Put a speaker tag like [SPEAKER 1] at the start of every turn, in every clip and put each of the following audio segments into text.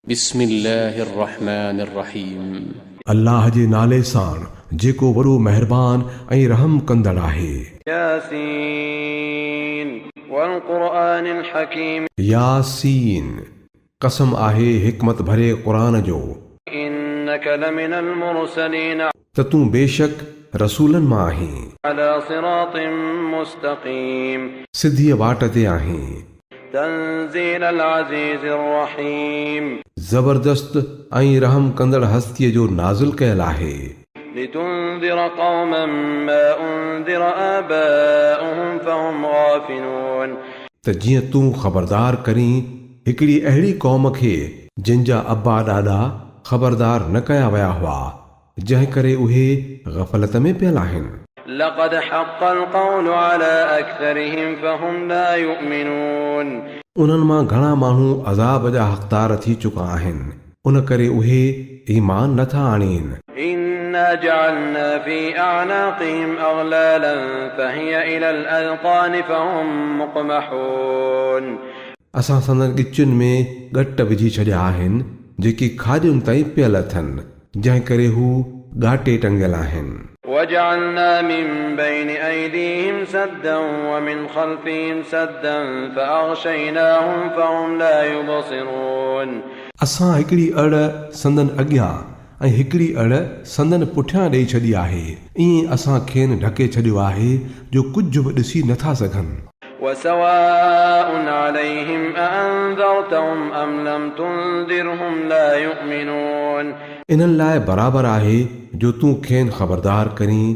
[SPEAKER 1] बिस्मिल्लाहिर्रहमानिर्रहीम।
[SPEAKER 2] अल्लाह जे नाले सां जेको वॾो महिरबान ऐं रहम कंदड़ आहे।
[SPEAKER 3] यासीन वल क़ुरआनिल हकीम।
[SPEAKER 2] यासीन, कसम आहे हिकमत भरे क़ुरान जो।
[SPEAKER 3] इन्नक लमिनल मुरसलीन।
[SPEAKER 2] त तूं बेशक रसूलनि मां आहीं।
[SPEAKER 3] अला सिरातिम मुस्तक़ीम।
[SPEAKER 2] सिधीअ वाट ते आहीं।
[SPEAKER 3] तंज़ीलल अज़ीज़िर रहीम।
[SPEAKER 2] ज़बरदस्त ऐं रहम कंदड़ हस्तीअ जो नाज़िल कयल आहे।
[SPEAKER 3] लितुंज़िर क़ौमन मा उंज़िर आबाउहुम फहुम गाफ़िलून।
[SPEAKER 2] त जीअं तूं ख़बरदार करीं हिकिड़ी अहिड़ी क़ौम खे जिन जा अब्बा ॾाॾा ख़बरदार न कया विया हुआ, जंहिं करे उहे ग़फ़लत में पियल आहिनि।
[SPEAKER 3] लक़द हक़्क़ल क़ौलु अला अक्सरिहिम फहुम ला युमिनून।
[SPEAKER 2] उन्हनि मां घणा माण्हू अज़ाब जा हक़दार थी चुका आहिनि, उन करे उहे ईमान नथा आणीनि।
[SPEAKER 3] इन्ना जअलना फी अअनाक़िहिम अग़लालन फहिय इलल अज़क़ान फहुम मुक़महून।
[SPEAKER 2] असां संदनि ॻिचियुनि में ॻट विझी छॾिया आहिनि जेकी खाॼुनि ताईं पियल अथनि, जंहिं करे हू ॻाटे टंगियल आहिनि।
[SPEAKER 3] वजअलना मिन बैन अयदीहिम सद्दन वमिन ख़ल्फिहिम सद्दन फ़अग़शयनाहुम फहुम ला युबसिरून।
[SPEAKER 2] असां हिकिड़ी अड़ संदनि अॻियां ऐं हिकिड़ी अड़ संदनि पुठियां ॾेई छॾी आहे। ईअं असां खेनि ढके छॾियो आहे जो कुझु बि ॾिसी नथा सघनि।
[SPEAKER 3] वसवाउन अलैहिम अअंज़रतहुम अम लम तुंज़िरहुम ला युमिनून।
[SPEAKER 2] इन्हनि लाइ बराबरि आहे जो तूं खेनि ख़बरदार करीं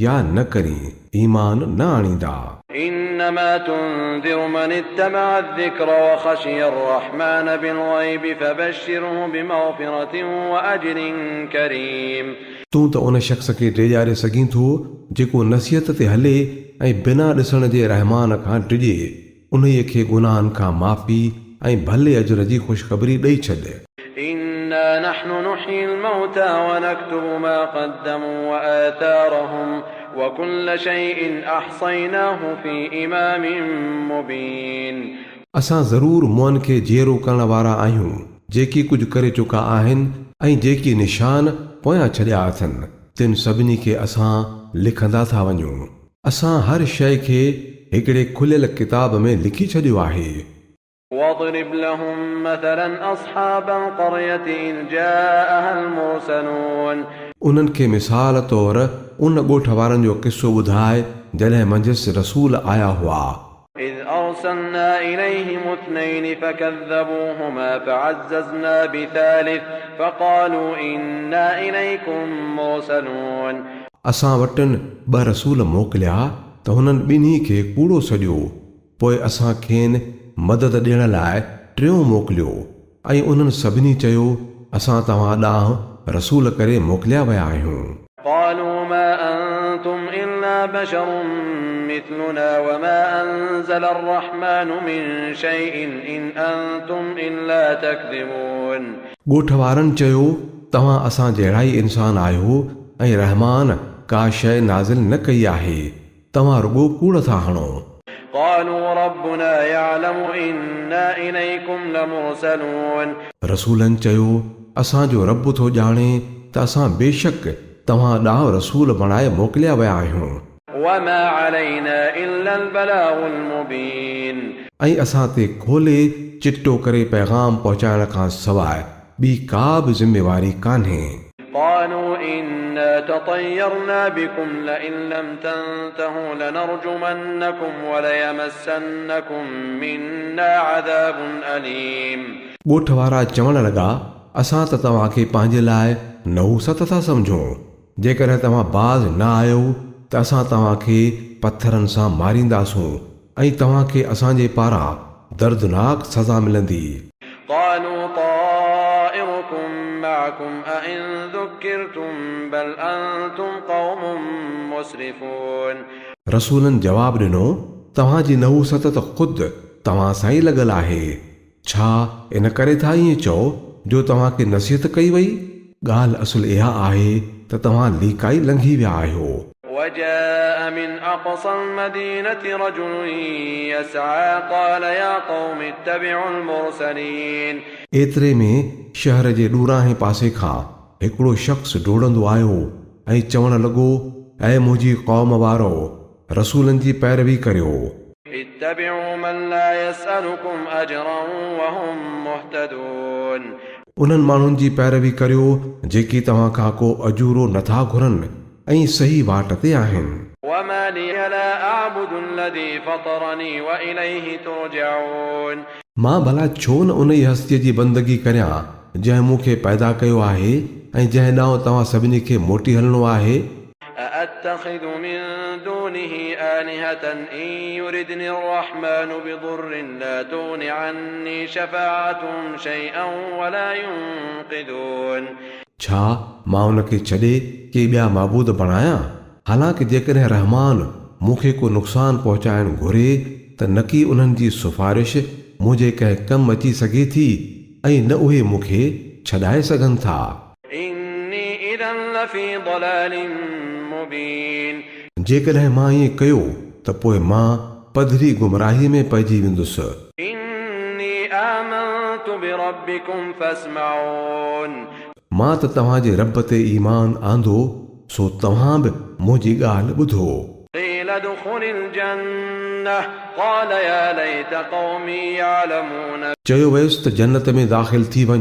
[SPEAKER 2] या न करीं, ईमान न आणींदा।
[SPEAKER 3] इन्नमा तुंज़िरु मन इत्तबअ अज़्ज़िक्र वख़शिय अर्रहमान बिलग़ैब फ़बश्शिरहु बिमग़फ़िरतिन वअज्रिन करीम।
[SPEAKER 2] तूं त उन शख़्स खे ॾेॼारे सघीं थो जेको नसीहत ते हले ऐं बिना ॾिसण जे रहमान खां डिॼे। उन्हीअ खे गुनाहनि खां माफ़ी ऐं भले अजर जी ख़ुशख़बरी ॾेई छॾ।
[SPEAKER 3] इन्ना नहनु नुह्यिल मौता वनक्तुबु मा क़द्दमू वआतारहुम वकुल्ल शैइन अहसैनाहु फी इमामिन मुबीन।
[SPEAKER 2] असां ज़रूर मुअनि खे जीअरो करण वारा आहियूं, जेकी कुझु करे चुका आहिनि ऐं जेकी निशान पोयां छॾिया अथनि, तिन सभिनी खे असां लिखंदा था वञूं। असां हर शइ खे हिकिड़े खुलियल किताब में लिखी छॾियो आहे।
[SPEAKER 3] वضرب لهم مثلا أصحاب القرية إذ جاءها المرسلون।
[SPEAKER 2] उन्हनि खे मिसाल तौरु उन ॻोठ वारनि जो किस्सो ॿुधाए जॾहिं मंझसि रसूल आया हुआ।
[SPEAKER 3] إذ أرسلنا إليهم اثنين فكذبوهما فعززنا بثالث فقالوا إنا إليكم مرسلون। असां वटि ॿ रसूल मोकिलिया त हुननि ॿिन्ही खे कूड़ो सॼो, पोइ असां खेनि मदद ॾियण लाइ टियों मोकिलियो ऐं उन्हनि सभिनी चयो असां तव्हां ॾांहुं रसूल करे मोकिलिया विया आहियूं। قالوا ما أنتم إلا بشر مثلنا وما أنزل الرحمن من شيء إن أنتم إلا تكذبون। ॻोठ
[SPEAKER 2] वारनि चयो तव्हां असां जहिड़ा ई इंसान आहियो ऐं रहमान का शइ नाज़िल न कई आहे, तव्हां रुॻो कूड़ था हणो।
[SPEAKER 3] قالوا ربنا يعلم إنا إليكم لمرسلون।
[SPEAKER 2] रसूलनि चयो असांजो रब थो ॼाणे त असां बेशक तव्हां ॾांहुं रसूल बणाए मोकिलिया विया आहियूं।
[SPEAKER 3] وما علينا إلا البلاغ المبين।
[SPEAKER 2] ऐं असां ते खोले चिट्टो करे पैगाम पहुचाइण खां सवाइ ॿी का बि ज़िमेवारी कान्हे।
[SPEAKER 3] قالوا إنا تطيرنا بكم لئن لم تنتهوا لنرجمنكم وليمسنكم منا عذاب أليم।
[SPEAKER 2] ॻोठ वारा चवण लॻा असां त तव्हांखे पंहिंजे लाइ नहुसत था सम्झूं। जेकॾहिं तव्हां बाज़ न आयो त असां तव्हांखे पथरनि सां मारींदासूं ऐं तव्हांखे असांजे पारां दर्दनाक सज़ा मिलंदी।
[SPEAKER 3] قالوا طائركم معكم أئن ذكرتم بل أنتم قوم مسرفون।
[SPEAKER 2] रसूलनि जवाबु ॾिनो तव्हांजी नहुसत त ख़ुदि तव्हां सां ई लॻल आहे। छा इन करे था ईअं चओ जो तव्हांखे नसीहत कई वई? ॻाल्हि असुल इहा आहे त तव्हां लीकाई लंघी विया आहियो।
[SPEAKER 3] وجاء من أقصى المدينة رجل يسعى قال يا قوم اتبعوا المرسلين।
[SPEAKER 2] एतिरे में शहर जे ॾूराहे पासे खां हिकिड़ो शख़्स डोड़ंदो आयो ऐं चवण लॻो, ऐ मुंहिंजी क़ौम वारो, रसूलनि जी पैरवी करियो।
[SPEAKER 3] اتبعوا من لا يسألكم أجرا وهم مهتدون
[SPEAKER 2] उन्हनि माण्हुनि जी पैरवी करियो जेकी तव्हां खां को अजूरो नथा घुरनि ऐं सही वाट ते आहिनि।
[SPEAKER 3] وما لي لا أعبد الذي فطرني وإليه ترجعون
[SPEAKER 2] मां भला छो न उन ई हस्तीअ जी बंदगी करियां जंहिं मूंखे पैदा कयो आहे ऐं जंहिं ॾांहुं तव्हां सभिनी खे मोटी हलणो आहे।
[SPEAKER 3] أأتخذ من دونه آلهة إن يردني الرحمن بضر لا تغن عني شفاعتهم شيئا ولا ينقذون
[SPEAKER 2] छा मां उनखे छॾे के ॿिया माबूद बणायां? हालांकि जेकॾहिं रहमान मूंखे को नुक़सानु पहुचाइणु घुरे त न की उन्हनि जी सिफारिश मुंहिंजे कंहिं कमु अची सघे थी ऐं न उहे मूंखे छॾाए सघनि था।
[SPEAKER 3] إني إذا لفي ضلال مبين
[SPEAKER 2] जेकॾहिं मां ईअं कयो त पोइ मां पधरी गुमराही में पइजी वेंदुसि।
[SPEAKER 3] إني آمنت بربكم فاسمعون
[SPEAKER 2] मां त तव्हांजे रब ते ईमान आंदो सो तव्हां बि मुंहिंजी ॻाल्हि ॿुधो।
[SPEAKER 3] قيل ادخل الجنة قال يا ليت قومي يعلمون
[SPEAKER 2] चयो वियुसि त जन्नत में दाख़िल थी वञ।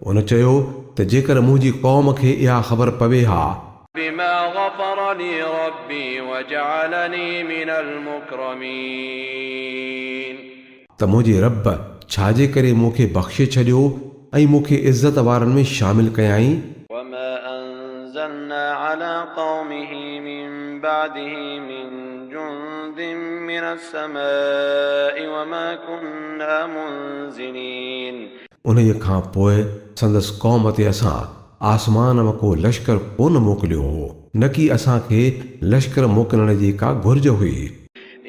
[SPEAKER 2] उन चयो त जेकर मुंहिंजी क़ौम खे इहा ख़बर पवे हा
[SPEAKER 3] بما غفر لي ربي وجعلني من المكرمين
[SPEAKER 2] त मुंहिंजे रब छाजे करे मूंखे बख़्शे छॾियो ऐं मूंखे इज़त वारनि में शामिल कयाई।
[SPEAKER 3] وما أنزلنا على قومه من بعده من جند من السماء وما كنا منزلين
[SPEAKER 2] उन खां पोइ संदसि क़ौम ते असां आसमान मां को लश्कर कोन मोकिलियो हो, न की असांखे लश्कर मोकिलण जी का घुर्ज हुई।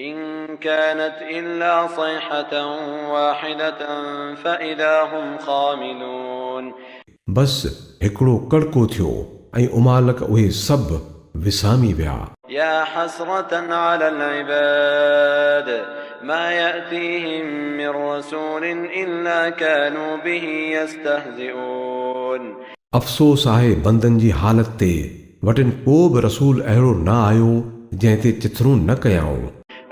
[SPEAKER 3] إن كانت إلا صيحة واحدة فإذا هم خاملون
[SPEAKER 2] बस हिकिड़ो कड़को थियो ऐं उमालक उहे सभु विसामी विया।
[SPEAKER 3] يا حسرة على العباد ما يأتيهم من رسول إلا كانوا به يستهزئون
[SPEAKER 2] अफ़सोस आहे बंदनि जी हालत ते, वटिन को बि रसूल अहिड़ो न आयो जंहिं ते चिथरूं न कयाऊं।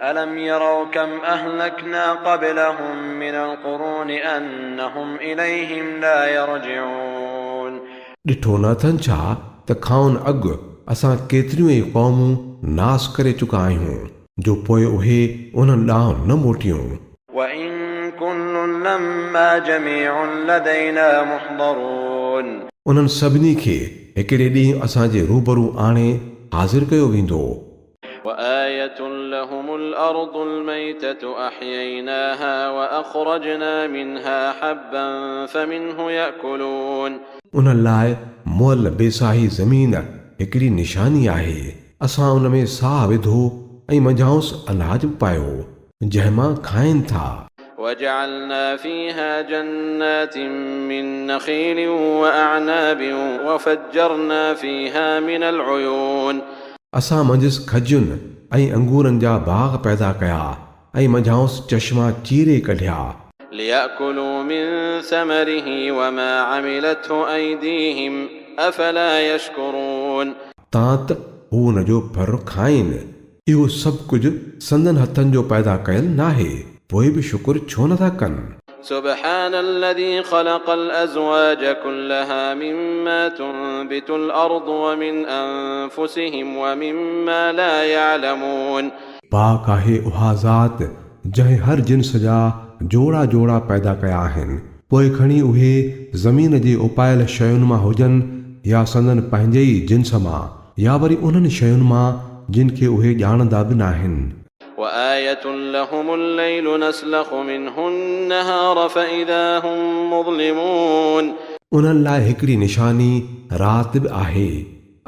[SPEAKER 3] ألم يروا كم أهلكنا قبلهم من القرون أنهم إليهم لا يرجعون
[SPEAKER 2] ॾिठो न अथनि छा त खाउन अॻु असां केतिरियूं ई क़ौमूं नास करे चुका आहियूं जो पोइ उहे उन्हनि ॾांहुं न मोटियूं।
[SPEAKER 3] وإن كل لما جميع لدينا محضرون
[SPEAKER 2] उन्हनि सभिनी खे हिकिड़े ॾींहुं असांजे रूबरू आणे हाज़िर कयो वेंदो।
[SPEAKER 3] وآية لهم الأرض الميتة أحييناها وأخرجنا منها حبا فمنه يأكلون
[SPEAKER 2] उन्हनि लाइ मुअल बेसाही ज़मीन हिकिड़ी निशानी आहे। असां उन में साह विधो ऐं मंझाउंसि अनाज पायो जंहिं मां खाइनि था।
[SPEAKER 3] وجعلنا فيها جنات من نخيل وأعناب وفجرنا فيها من العيون
[SPEAKER 2] असां मंझसि खजुनि ऐं अंगूरनि जा बाग़ पैदा कया ऐं मंझाउंसि चश्मा चीरे कढिया।
[SPEAKER 3] ليأكلوا من ثمره وما عملته أيديهم أفلا يشكرون
[SPEAKER 2] तां त हू हुन जो फर खाइनि। इहो सभु कुझु संदन हथनि जो पैदा कयल नाहे, पोइ बि शुक्र छो नथा कनि।
[SPEAKER 3] سبحان الذي خلق الأزواج كلها مما تنبت الأرض ومن أنفسهم ومما لا يعلمون
[SPEAKER 2] पाक आहे उहा ज़ात जंहिं हर जिन्स जा जोड़ा जोड़ा पैदा कया आहिनि, पोइ खणी उहे ज़मीन जे उपायल शयुनि मां हुजनि या संदन पंहिंजे ई जिन्स मां या वरी उन्हनि शयुनि मां जिन खे उहे ॼाणंदा बि न आहिनि।
[SPEAKER 3] وآية لهم الليل نسلخ منه النهار فإذا هم مظلمون
[SPEAKER 2] उन्हनि लाइ हिकिड़ी निशानी राति बि आहे।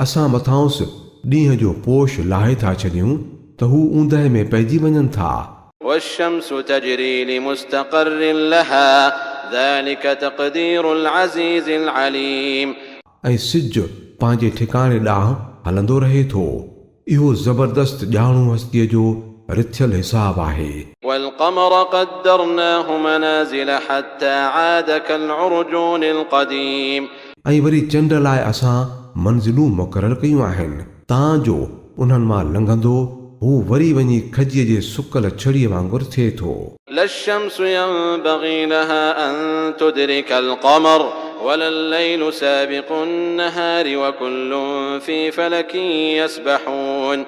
[SPEAKER 2] असां मथांसि ॾींहं जो पोश लाहे था छॾियूं त हू ऊंदहि में पइजी वञनि था।
[SPEAKER 3] والشمس تجري لمستقر لها ذلك تقدير العزيز العليم
[SPEAKER 2] ऐं सिज पंहिंजे ठिकाणे ॾांहुं हलंदो रहे थो। इहो ज़बरदस्त ॼाणू हस्तीअ जो रिथियल हिसाब आहे।
[SPEAKER 3] والقمر قدرناه منازل حتى عاد كالعرجون القديم
[SPEAKER 2] ऐं वरी चंड लाइ असां मंज़िलूं मुक़ररु कयूं आहिनि तां जो उन्हनि मां लंघंदो हू वरी वञी खजीअ जे सुकल छड़ीअ वांगुरु थिए थो।
[SPEAKER 3] لا الشمس ينبغي لها أن تدرك القمر ولا الليل سابق النهار وكل في فلك يسبحون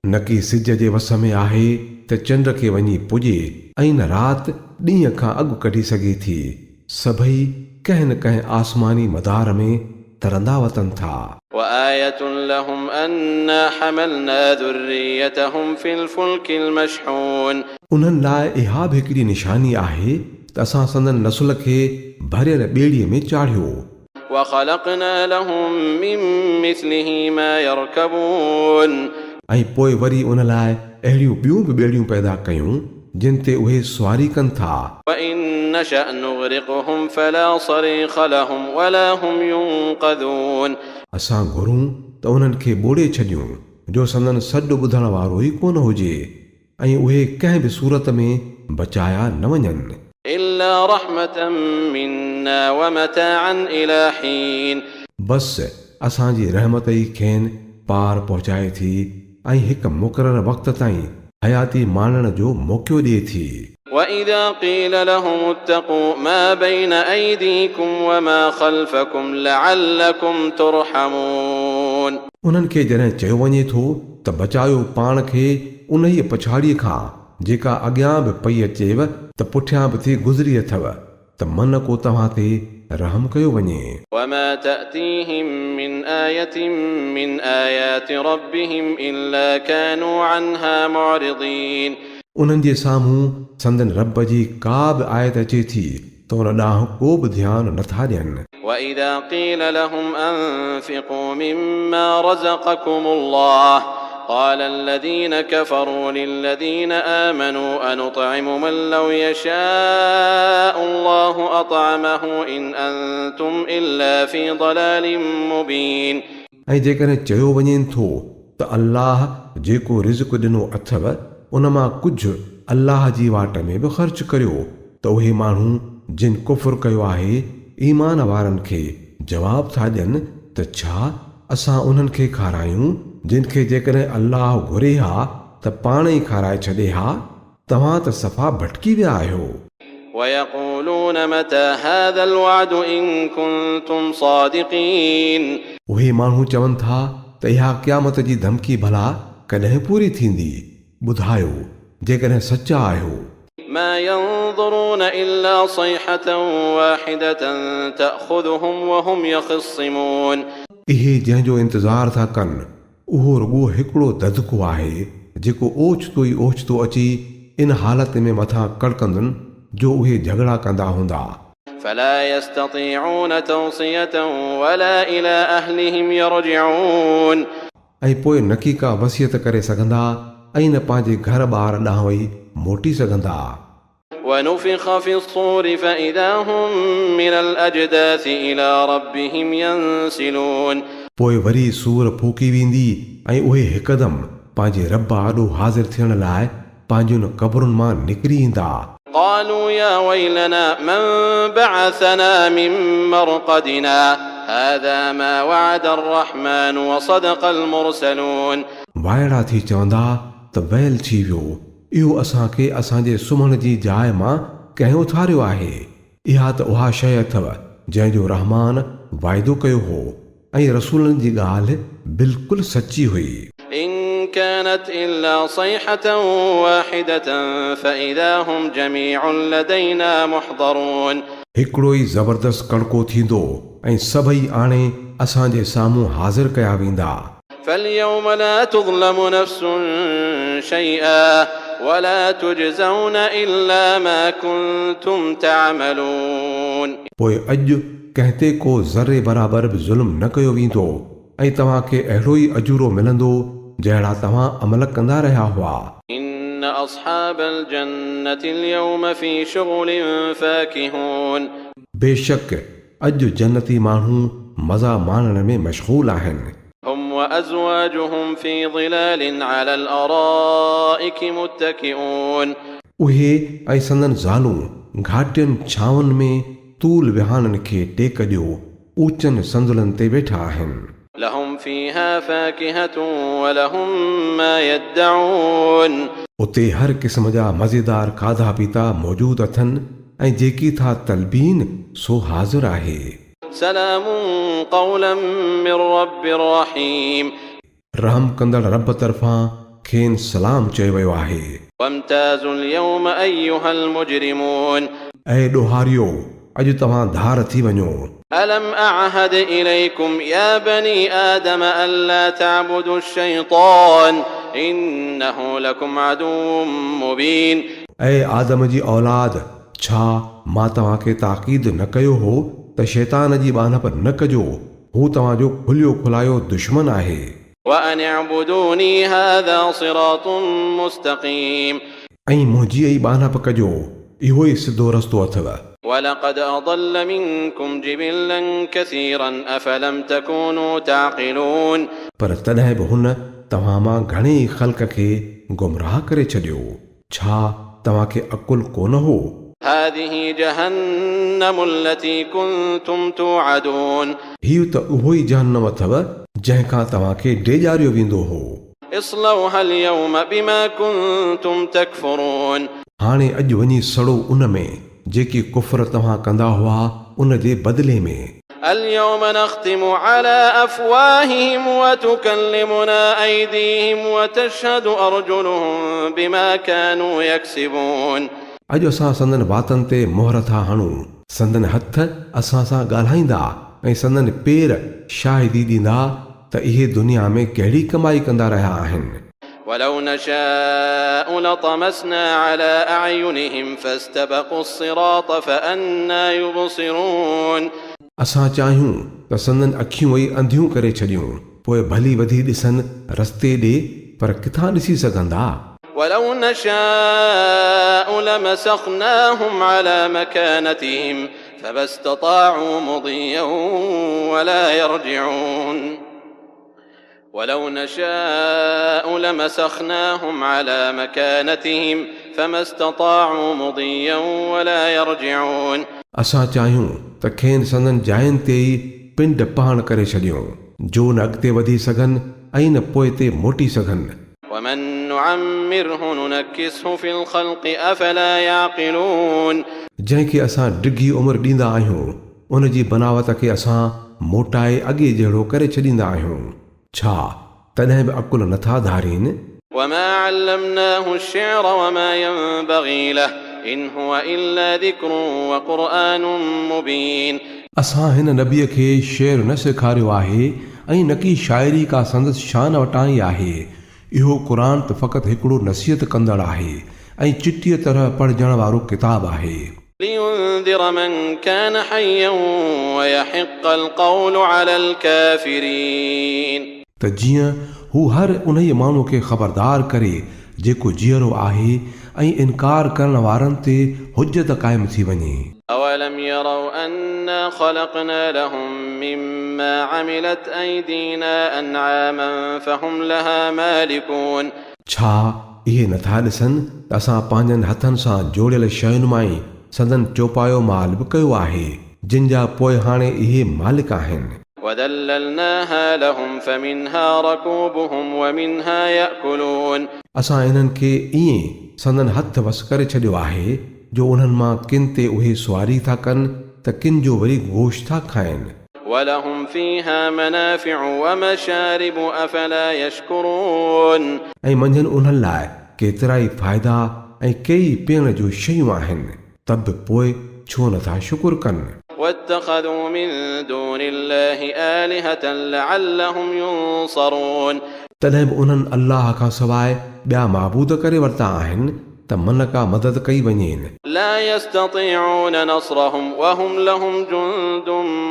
[SPEAKER 2] न की सिज जे वस में आहे त चंड खे वञी पुॼे ऐं न राति ॾींहं खां अॻु कढी सघे थी। सभई कंहिं न कंहिं आसमानी मदार में तरंदा वतन था।
[SPEAKER 3] وآية لهم أنا حملنا ذريتهم في الفلك المشحون
[SPEAKER 2] उन्हनि लाइ इहा बि हिकिड़ी निशानी आहे त असां संदन नसुल खे भरियल ॿेड़ीअ में चाढ़ियो।
[SPEAKER 3] وخلقنا لهم من مثله ما يركبون
[SPEAKER 2] ऐं पोइ वरी उन लाइ अहिड़ियूं ॿियूं बि ॿेड़ियूं पैदा कयूं जिन ते उहे सुवारी कनि था।
[SPEAKER 3] وإن نشأ نغرقهم فلا صريخ لهم ولا هم ينقذون
[SPEAKER 2] असां घुरूं त उन्हनि खे ॿोड़े छॾियूं जो संदन सॾु ॿुधण वारो ई कोन हुजे ऐं उहे कंहिं बि सूरत में बचाया न वञनि।
[SPEAKER 3] إلا رحمة منا ومتاعا إلى حين
[SPEAKER 2] बसि असांजी रहमत ई खेनि पार पहुचाए थी ऐं हिकु मुक़ररु वक़्त ताईं हयाती माणण जो मौक़ो ॾिए थी।
[SPEAKER 3] وإذا قيل لهم اتقوا ما بين أيديكم وما خلفكم لعلكم ترحمون
[SPEAKER 2] उन्हनि खे जॾहिं चयो वञे थो त बचायो पाण खे उन ई पछाड़ीअ खां जेका अॻियां बि पई अचेव त पुठियां बि थी गुज़री अथव त मन को तव्हां ते रहम कयो वञे।
[SPEAKER 3] وما تأتيهم من آية من آيات ربهم إلا كانوا عنها معرضين
[SPEAKER 2] उन्हनि जे साम्हूं संदन रब जी का बि आयत अचे थी त उन ॾांहुं को बि ध्यानु नथा ॾियनि।
[SPEAKER 3] وإذا قيل لهم أنفقوا مما رزقكم الله قال الذين كفروا للذين آمنوا أنطعم من لو يشاء الله أطعمه إن أنتم إلا في ضلال مبين
[SPEAKER 2] ऐं जेकॾहिं चयो वञे थो त अल्लाह जेको रिज़्क़ ॾिनो अथव उन मां कुझु अल्लाह जी वाट में बि ख़र्च करियो त उहे माण्हू जिन कुफ़ुर कयो आहे ईमान वारनि खे जवाब था ॾियनि त छा असां उन्हनि खे खारायूं जिन खे जेकॾहिं अल्लाह घुरे हा त पाण ई खाराए छॾे हा। तव्हां त सफ़ा भटकी विया आहियो।
[SPEAKER 3] ويقولون متى هذا الوعد إن كنتم صادقين
[SPEAKER 2] उहे माण्हू चवनि था त इहा क़यामत जी धमकी भला कॾहिं पूरी थींदी। ॿुधायो जेकॾहिं सचा आहियो।
[SPEAKER 3] ما ينظرون إلا صيحة واحدة تأخذهم وهم يخصمون
[SPEAKER 2] इहे जंहिंजो इंतज़ारु था कनि उहो रुॻो हिकिड़ो ददको आहे जेको ओचितो ई ओचितो अची इन हालत में मथां कड़कंदुनि जो उहे झगड़ा कंदा हूंदा।
[SPEAKER 3] فلا يستطيعون توصية ولا إلى أهلهم يرجعون
[SPEAKER 2] ऐं पोइ न की का वसियत करे सघंदा ऐं न पंहिंजे घर ॿार ॾांहुं वई मोटी सघंदा।
[SPEAKER 3] ونفخ في الصور فإذا هم من الأجداث إلى ربهم ينسلون
[SPEAKER 2] पोइ वरी सूर फूकी वेंदी ऐं उहे हिकदमि पंहिंजे रब आॾो हाज़िर थियण लाइ पंहिंजुनि क़बरुनि मां निकिरी ईंदा।
[SPEAKER 3] قالوا يا ويلنا من بعثنا من مرقدنا هذا ما وعد الرحمن وصدق المرسلون
[SPEAKER 2] वाइड़ा थी चवंदा त वैल थी वियो इहो असांखे असांजे सुम्हण जी जाइ मां कंहिं उथारियो आहे। इहा त उहा शइ अथव जंहिंजो रहमान वाइदो कयो हो ऐं रसूलनि जी ॻाल्हि बिल्कुलु सची हुई।
[SPEAKER 3] إن كانت إلا صيحة واحدة فإذا هم جميع لدينا محضرون
[SPEAKER 2] हिकिड़ो ई ज़बरदस्त कड़को थींदो ऐं सभई आणे असांजे साम्हूं हाज़िर कया वेंदा।
[SPEAKER 3] فاليوم لا تظلم نفس شيئا ولا تجزون إلا ما كنتم تعملون
[SPEAKER 2] पोइ अॼु कंहिं ते को ज़रे बराबरि बि ज़ुल्म न कयो वेंदो ऐं तव्हांखे अहिड़ो ई अजूरो मिलंदो जहिड़ा तव्हां अमल कंदा रहिया हुआ।
[SPEAKER 3] إن أصحاب الجنة اليوم في شغل فاكهون
[SPEAKER 2] बेशक अॼु जन्नती माण्हू मज़ा माणण में मशगूल आहिनि।
[SPEAKER 3] هم وأزواجهم في ظلال على الأرائك متكئون
[SPEAKER 2] उहे ऐं संदन ज़ालूं घाटियुनि छांवनि में तूल विहाणनि खे टेक ॾियो ऊचनि संदुलनि ते वेठा आहिनि
[SPEAKER 3] لهم فيها فاكهة ولهم ما يدعون
[SPEAKER 2] उते हर क़िस्म जा मज़ेदार खाधा पीता मौजूदु अथनि ऐं जेकी था तलबीन सो हाज़िर आहे
[SPEAKER 3] سلام قولا من رب رحيم
[SPEAKER 2] रहम कंदड़ रब तरफ़ां खेनि सलाम चयो वियो आहे
[SPEAKER 3] وامتازوا اليوم أيها المجرمون
[SPEAKER 2] ऐं ॾोहारियो अॼु तव्हां धार थी वञो
[SPEAKER 3] ألم أعهد إليكم يا بني آدم ألا تعبدوا الشيطان إنه لكم عدو مبين
[SPEAKER 2] ऐं आदम जी औलाद छा मां तव्हांखे ताक़ीद न कयो हो त शैतान जी बानप न कजो हू तव्हांजो खुलियो खुलायो दुश्मन आहे
[SPEAKER 3] وأن اعبدوني هذا صراط مستقيم
[SPEAKER 2] ऐं मुंहिंजी ई बानप कजो इहो ई सिधो रस्तो अथव
[SPEAKER 3] ولقد أضل منكم جبلا كثيرا أفلم تكونوا تعقلون
[SPEAKER 2] पर तॾहिं बि हुन तव्हां मां घणेई ख़ल्क़ खे गुमराह करे छॾियो छा तव्हांखे अकुल कोन हो
[SPEAKER 3] هذه جهنم التي كنتم توعدون
[SPEAKER 2] हीउ त उहो ई जहन्नम अथव जंहिंखां तव्हांखे डेॼारियो वेंदो हो
[SPEAKER 3] اصلوها اليوم بما كنتم تكفرون
[SPEAKER 2] हाणे अॼु वञी सड़ो उन में जेकी कुफ़र तव्हां कंदा हुआ उन जे बदिले में
[SPEAKER 3] اليوم نختم على أفواههم وتكلمنا أيديهم وتشهد أرجلهم بما كانوا يكسبون
[SPEAKER 2] अॼु असां संदन वातनि ते मोहर था हणूं संदन हथ असां सां ॻाल्हाईंदा ऐं संदन पेर शाहिदी ॾींदा त इहे दुनिया में कहिड़ी कमाई कंदा रहिया आहिनि
[SPEAKER 3] ولو نشاء لطمسنا على أعينهم فاستبقوا الصراط فأنى يبصرون
[SPEAKER 2] असां चाहियूं त संदन अखियूं ई अंधियूं करे छॾियूं पोइ भली वधी ॾिसनि रस्ते ॾे पर किथां ॾिसी सघंदा
[SPEAKER 3] ولو نشاء لمسخناهم على مكانتهم فما استطاعوا مضيا ولا يرجعون ولو نشاء لمسخناهم على مكانتهم فما استطاعوا مضيا ولا يرجعون
[SPEAKER 2] असां चाहियूं त खेनि संदन जायुनि ते ई पिंड पहाण करे छॾियूं जो न अॻिते वधी सघनि ऐं न पोइ ते मोटी सघनि
[SPEAKER 3] ومن نعمره ننكسه في الخلق أفلا يعقلون
[SPEAKER 2] जंहिंखे असां डिघी उमिरि ॾींदा आहियूं उन जी बनावत खे असां मोटाए अॻे जहिड़ो करे छॾींदा आहियूं छा तॾहिं बि अकुल नथा धारीनि
[SPEAKER 3] وما علمناه الشعر وما ينبغي له إن هو إلا ذكر وقرآن مبين
[SPEAKER 2] असां हिन नबीअ खे शेर न सेखारियो आहे ऐं न की शाइरी का संदसि शान वटाई आहे इहो क़ुरान त फ़क़ति हिकिड़ो नसीहत कंदड़ आहे ऐं चिटीअ तरह पढ़जण वारो किताब आहे
[SPEAKER 3] لينذر من كان حيا ويحق القول على الكافرين
[SPEAKER 2] त जीअं हू हर उन ई माण्हू खे ख़बरदार करे जेको जीअरो आहे ऐं इनकार करण वारनि ते हुज्जत क़ाइमु थी वञे
[SPEAKER 3] أولم يروا أنا خلقنا لهم مما عملت أيدينا أنعاما فهم لها مالكون
[SPEAKER 2] छा इहे नथा ॾिसनि त असां पंहिंजनि हथनि सां जोड़ियल शयुनि मां ई संदन चौपायो माल बि कयो आहे जिन जा पोइ हाणे इहे मालिक आहिनि
[SPEAKER 3] وذللناها لهم فمنها ركوبهم ومنها يأكلون
[SPEAKER 2] असां इन्हनि खे ईअं संदन हथ वस करे छॾियो आहे जो उन्हनि मां किन ते उहे सुवारी था कनि त किन जो वरी गोश्त था खाइनि
[SPEAKER 3] ولهم فيها منافع ومشارب أفلا يشكرون
[SPEAKER 2] ऐं मंझंदि उन्हनि लाइ केतिरा ई फ़ाइदा ऐं कई पीअण जूं शयूं आहिनि त बि पोइ छो नथा शुकुर कनि
[SPEAKER 3] واتخذوا من دون الله آلهة لعلهم ينصرون
[SPEAKER 2] तॾहिं बि उन्हनि अल्लाह खां सवाइ ॿिया माबूद करे वरिता आहिनि त मन का मदद कई वञेनि
[SPEAKER 3] لا يستطيعون نصرهم وهم لهم جند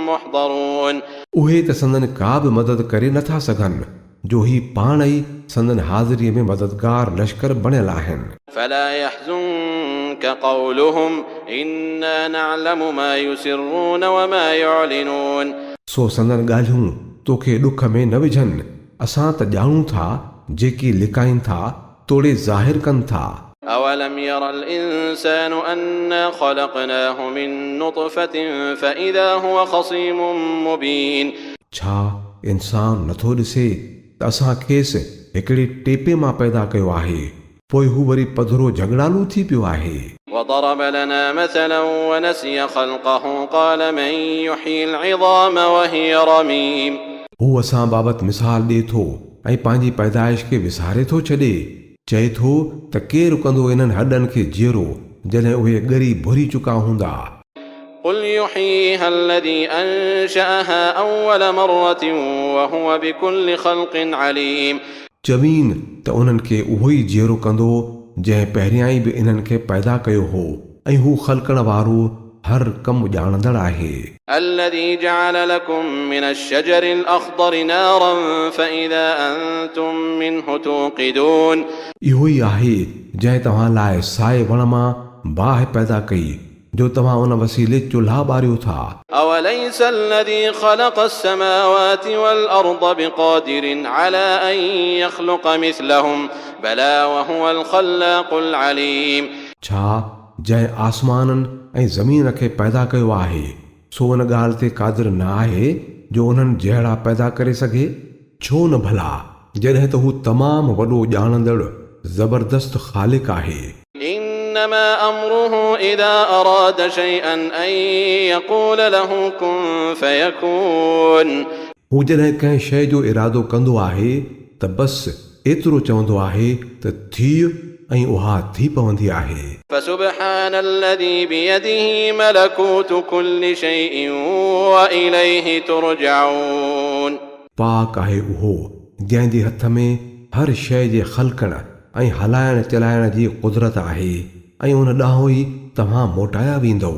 [SPEAKER 3] محضرون
[SPEAKER 2] उहे त संदन का बि मदद करे नथा सघनि जो ही पाण ई संदन हाज़िरीअ में मददगार लश्कर बणियल आहिनि
[SPEAKER 3] فلا يحزنك قولهم إنا نعلم ما يسرون وما يعلنون
[SPEAKER 2] सो संदन ॻाल्हियूं तोखे ॾुख में न विझनि असां त ॼाणूं था जेकी लिकाइनि था तोड़े ज़ाहिर कनि था।
[SPEAKER 3] أولم ير الإنسان أنا خلقناه من نطفة فإذا هو خصيم مبين
[SPEAKER 2] छा इंसान नथो ॾिसे त असां खेसि हिकिड़े टेपे मां पैदा कयो आहे, पोइ हू वरी पधरो झगड़ालू थी पियो आहे।
[SPEAKER 3] وضرب لنا مثلا ونسي خلقه قال من يحيي العظام وهي رميم
[SPEAKER 2] हू असां बाबति मिसाल ॾिए थो ऐं पंहिंजी पैदाइश खे विसारे थो छॾे। चए थो त केरु कंदो इन्हनि हॾनि खे जीअरो जॾहिं उहे ॻरी भुरी चुका हूंदा।
[SPEAKER 3] قل يحييها الذي أنشأها أول مرة وهو بكل خلق عليم
[SPEAKER 2] चवीन त उन्हनि खे उहो ई जीअरो कंदो जंहिं पहिरियां ई बि इन्हनि खे पैदा कयो हो ऐं हू ख़ल्क़ण वारो हर कमु ॼाणंदड़ आहे।
[SPEAKER 3] الذي جعل لكم من الشجر الأخضر نارا فإذا أنتم منه توقدون
[SPEAKER 2] इहो ई आहे जंहिं तव्हां लाइ साए वण मां बाहि पैदा कई जो तव्हां उन वसीले चुल्हा ॿारियो था।
[SPEAKER 3] أوليس الذي خلق السماوات والأرض بقادر على أن يخلق مثلهم بلى وهو الخلاق العليم
[SPEAKER 2] छा जंहिं आसमाननि ऐं ज़मीन खे पैदा कयो आहे सो उन ॻाल्हि ते क़ादिर न आहे जो उन्हनि जहिड़ा पैदा करे सघे? छो न भला, जॾहिं त हू तमामु वॾो ॼाणंदड़ ज़बरदस्त ख़ालिक आहे।
[SPEAKER 3] إنما أمره إذا أراد شيئا أن يقول له كن فيكون
[SPEAKER 2] हू जॾहिं कंहिं शइ जो इरादो कंदो आहे त बसि एतिरो चवंदो आहे त थी ऐं उहा थी पवंदी आहे।
[SPEAKER 3] فسبحان الذي بيده ملكوت كل شيء وإليه ترجعون
[SPEAKER 2] पाक आहे उहो जंहिंजे हथ में हर शइ जे ख़ल्क़ण ऐं हलाइण चलाइण जी कुदरत आहे ऐं उन ॾांहुं ई तव्हां मोटाया वेंदव।